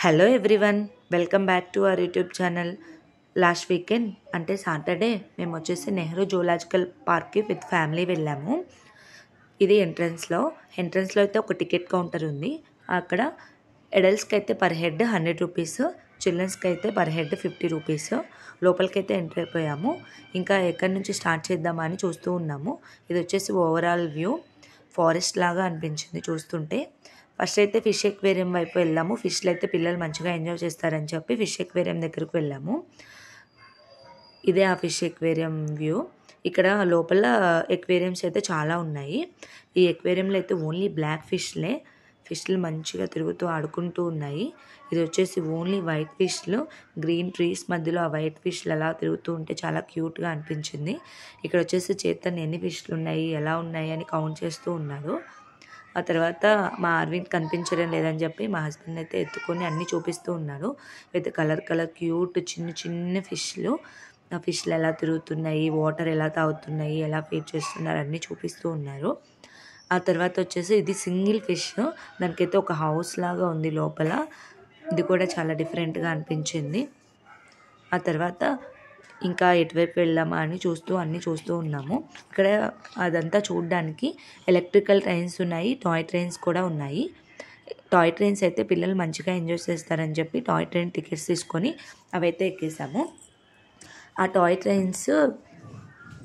Hello everyone, welcome back to our YouTube channel. Last weekend అంటే Saturday మేము వచ్చేసి Nehru zoological పార్క్కి విత్ ఫ్యామిలీ వెళ్ళాము. ఇది ఎంట్రన్స్లో అయితే ఒక టికెట్ కౌంటర్ ఉంది. అక్కడ అడల్ట్స్కి అయితే పర్ హెడ్ 100 రూపీస్, చిల్డ్రన్స్కి అయితే పర్ హెడ్ 50 రూపీస్. లోపలికైతే ఎంటర్ అయిపోయాము. ఇంకా ఎక్కడి నుంచి స్టార్ట్ చేద్దామా అని చూస్తూ ఉన్నాము. ఇది వచ్చేసి ఓవరాల్ వ్యూ ఫారెస్ట్ లాగా అనిపించింది చూస్తుంటే. ఫస్ట్ అయితే ఫిష్ ఎక్వేరియం వైపు వెళ్ళాము. ఫిష్లు అయితే పిల్లలు మంచిగా ఎంజాయ్ చేస్తారని చెప్పి ఫిష్ ఎక్వేరియం దగ్గరకు వెళ్ళాము. ఇదే ఆ ఫిష్ ఎక్వేరియం వ్యూ. ఇక్కడ లోపల ఎక్వేరియంస్ అయితే చాలా ఉన్నాయి. ఈ ఎక్వేరియంలో అయితే ఓన్లీ బ్లాక్ ఫిష్లు మంచిగా తిరుగుతూ ఆడుకుంటూ ఉన్నాయి. ఇది వచ్చేసి ఓన్లీ వైట్ ఫిష్లు, గ్రీన్ ట్రీస్ మధ్యలో ఆ వైట్ ఫిష్లు అలా తిరుగుతూ ఉంటే చాలా క్యూట్గా అనిపించింది. ఇక్కడ వచ్చేసి చేతన్ ఎన్ని ఫిష్లు ఉన్నాయి, ఎలా ఉన్నాయి అని కౌంట్ చేస్తూ ఉన్నాడు. ఆ తర్వాత మా అరవింద్ కనిపించడం లేదని చెప్పి మా హస్బెండ్ అయితే ఎత్తుకొని అన్నీ చూపిస్తూ ఉన్నాడు. అయితే కలర్ క్యూట్ చిన్న చిన్న ఫిష్లు, ఆ ఫిష్లు ఎలా తిరుగుతున్నాయి, వాటర్ ఎలా తాగుతున్నాయి, ఎలా ఫీడ్ చేస్తున్నారు అన్నీ చూపిస్తూ ఉన్నారు. ఆ తర్వాత వచ్చేసి ఇది సింగిల్ ఫిష్, దానికైతే ఒక హౌస్ లాగా ఉంది లోపల. ఇది కూడా చాలా డిఫరెంట్గా అనిపించింది. ఆ తర్వాత ఇంకా ఎటువైపు వెళ్దామా అని అన్నీ చూస్తూ ఉన్నాము. ఇక్కడ అదంతా చూడడానికి ఎలక్ట్రికల్ ట్రైన్స్ ఉన్నాయి, టాయ్ ట్రైన్స్ కూడా ఉన్నాయి. టాయ్ ట్రైన్స్ అయితే పిల్లలు మంచిగా ఎంజాయ్ చేస్తారని చెప్పి టాయ్ ట్రైన్ టికెట్స్ తీసుకొని అవైతే ఎక్కేసాము. ఆ టాయ్ ట్రైన్స్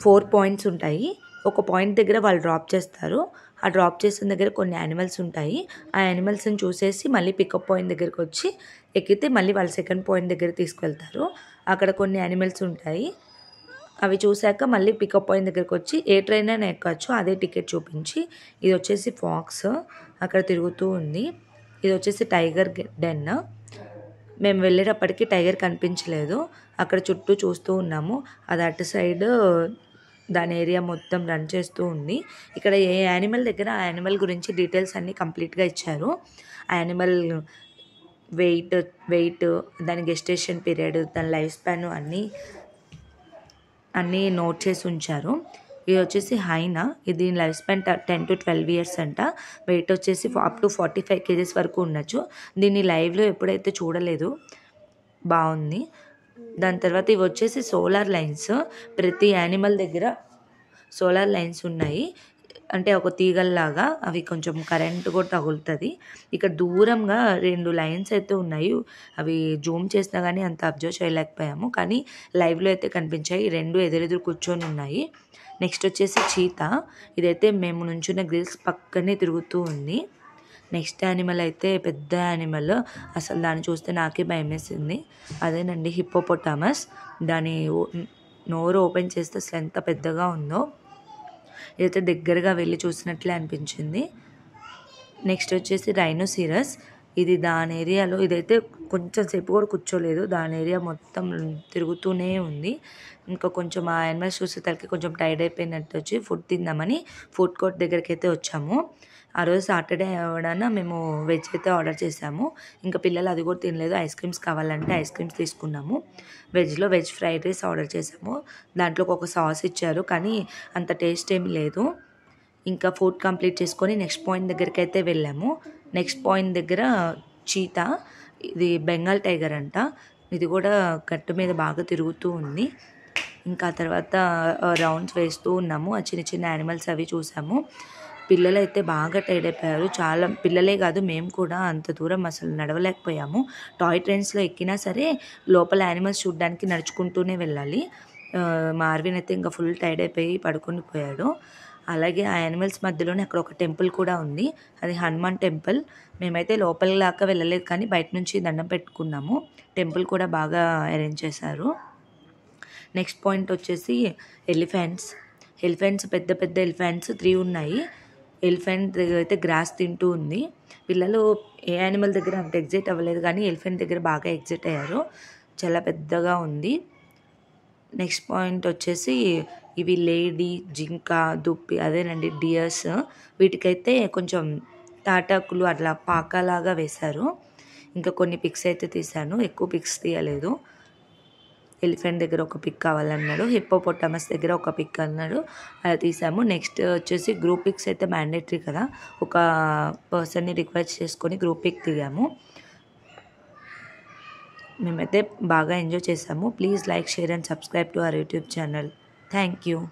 4 పాయింట్స్ ఉంటాయి. ఒక పాయింట్ దగ్గర వాళ్ళు డ్రాప్ చేస్తారు. ఆ డ్రాప్ చేసిన దగ్గర కొన్ని యానిమల్స్ ఉంటాయి. ఆ యానిమల్స్ని చూసేసి మళ్ళీ పికప్ పాయింట్ దగ్గరికి వచ్చి ఎక్కితే మళ్ళీ వాళ్ళు సెకండ్ పాయింట్ దగ్గర తీసుకెళ్తారు. అక్కడ కొన్ని యానిమల్స్ ఉంటాయి. అవి చూశాక మళ్ళీ పికప్ పాయింట్ దగ్గరికి వచ్చి ఏ ట్రైన్ అయినా ఎక్కచ్చు, అదే టికెట్ చూపించి. ఇది వచ్చేసి ఫాక్స్ అక్కడ తిరుగుతూ ఉంది. ఇది వచ్చేసి టైగర్ డెన్. మేము వెళ్ళేటప్పటికి టైగర్ కనిపించలేదు. అక్కడ చుట్టూ చూస్తూ ఉన్నాము. అది అటు సైడ్ దాని ఏరియా మొత్తం రన్ చేస్తూ ఉంది. ఇక్కడ ఏ యానిమల్ దగ్గర ఆ యానిమల్ గురించి డీటెయిల్స్ అన్నీ కంప్లీట్గా ఇచ్చారు. ఆ యానిమల్ వెయిట్, దాని గెస్టేషన్ పీరియడ్, దాని లైఫ్ స్పాన్ అన్నీ నోట్ చేసి ఉంచారు. ఇది వచ్చేసి హైనా. ఇది లైఫ్ స్పాన్ 10 to 12 years అంట. వెయిట్ వచ్చేసి అప్ టు 45 kgs వరకు ఉండొచ్చు. దీన్ని లైవ్లో ఎప్పుడైతే చూడలేదు, బాగుంది. దాని తర్వాత ఇవి వచ్చేసి సోలార్ లైన్స్. ప్రతి యానిమల్ దగ్గర సోలార్ లైన్స్ ఉన్నాయి. అంటే ఒక తీగల్లాగా అవి కొంచెం కరెంటు కూడా తగులుతుంది. ఇక్కడ దూరంగా 2 లైన్స్ అయితే ఉన్నాయి. అవి జూమ్ చేసినా కానీ అంత అబ్జర్వ్ చేయలేకపోయాము, కానీ లైవ్లో అయితే కనిపించాయి. 2 ఎదురెదురు కూర్చొని ఉన్నాయి. నెక్స్ట్ వచ్చేసి చీతా. ఇదైతే మేము నుంచున్న గ్రిల్స్ పక్కనే తిరుగుతూ ఉంది. నెక్స్ట్ యానిమల్ అయితే పెద్ద యానిమల్, అసలు దాన్ని చూస్తే నాకే భయం వేసింది. అదేనండి హిప్పోపొటామస్. దాని నోరు ఓపెన్ చేస్తే అసలు ఎంత పెద్దగా ఉందో. ఇదైతే దగ్గరగా వెళ్ళి చూసినట్లే అనిపించింది. నెక్స్ట్ వచ్చేసి రైనోసిరస్. ఇది దాని ఏరియాలో, ఇదైతే కొంచెం సేపు కూడా కూర్చోలేదు, దాని ఏరియా మొత్తం తిరుగుతూనే ఉంది. ఇంకా కొంచెం ఆ యానిమల్స్ చూసే తలకి కొంచెం టైర్డ్ అయిపోయినట్టు వచ్చి ఫుడ్ తిందామని ఫుడ్ కోర్ట్ దగ్గరికి అయితే వచ్చాము. ఆ రోజు సాటర్డే అవడాన మేము వెజ్ అయితే ఆర్డర్ చేసాము. ఇంకా పిల్లలు అది కూడా తినలేదు. ఐస్ క్రీమ్స్ కావాలంటే ఐస్ క్రీమ్స్ తీసుకున్నాము. వెజ్ ఫ్రైడ్ రైస్ ఆర్డర్ చేసాము. దాంట్లో ఒక సాస్ ఇచ్చారు, కానీ అంత టేస్ట్ ఏమి లేదు. ఇంకా ఫుడ్ కంప్లీట్ చేసుకొని నెక్స్ట్ పాయింట్ దగ్గరికి అయితే వెళ్ళాము. నెక్స్ట్ పాయింట్ దగ్గర చీతా, ఇది బెంగాల్ టైగర్ అంట. ఇది కూడా గట్టు మీద బాగా తిరుగుతూ ఉంది. ఇంకా తర్వాత రౌండ్స్ వేస్తూ ఉన్నాము. ఆ చిన్న చిన్న యానిమల్స్ అవి చూసాము. పిల్లలు అయితే బాగా టైర్డ్ అయిపోయారు. చాలా పిల్లలే కాదు, మేము కూడా అంత దూరం అసలు నడవలేకపోయాము. టాయ్ ట్రైన్స్లో ఎక్కినా సరే లోపల యానిమల్స్ చూడడానికి నడుచుకుంటూనే వెళ్ళాలి. మా అరవింద్ అయితే ఇంకా ఫుల్ టైర్డ్ అయిపోయి పడుకొని పోయాడు. అలాగే ఆ యానిమల్స్ మధ్యలోనే అక్కడ ఒక టెంపుల్ కూడా ఉంది. అది హనుమాన్ టెంపుల్. మేమైతే లోపల దాకా వెళ్ళలేదు, కానీ బయట నుంచి దండం పెట్టుకున్నాము. టెంపుల్ కూడా బాగా అరేంజ్ చేశారు. నెక్స్ట్ పాయింట్ వచ్చేసి ఎలిఫెంట్స్ పెద్ద పెద్ద ఎలిఫెంట్స్ 3 ఉన్నాయి. ఎలిఫెంట్ దగ్గర అయితే గ్రాస్ తింటూ ఉంది. పిల్లలు ఏ యానిమల్ దగ్గర అంత ఎగ్జైట్ అవ్వలేదు, కానీ ఎలిఫెంట్ దగ్గర బాగా ఎగ్జైట్ అయ్యారు. చాలా పెద్దగా ఉంది. నెక్స్ట్ పాయింట్ వచ్చేసి ఇవి లేడీ, జింక, దుప్పి, అదేనండి డియర్స్. వీటికైతే కొంచెం తాటాకులు అట్లా పాకలాగా వేశారు. ఇంకా కొన్ని పిక్స్ అయితే తీశాను, ఎక్కువ పిక్స్ తీయలేదు. ఎలిఫెంట్ దగ్గర ఒక పిక్ కావాలన్నాడు, హిప్పోపొటామస్ దగ్గర ఒక పిక్ అన్నాడు, అలా తీసాము. నెక్స్ట్ వచ్చేసి గ్రూప్ పిక్స్ అయితే మ్యాండేటరీ కదా, ఒక పర్సన్ని రిక్వెస్ట్ చేసుకొని గ్రూప్ పిక్ దిగాము. మేమైతే బాగా ఎంజాయ్ చేసాము. Please like, share and subscribe to our YouTube channel. Thank you.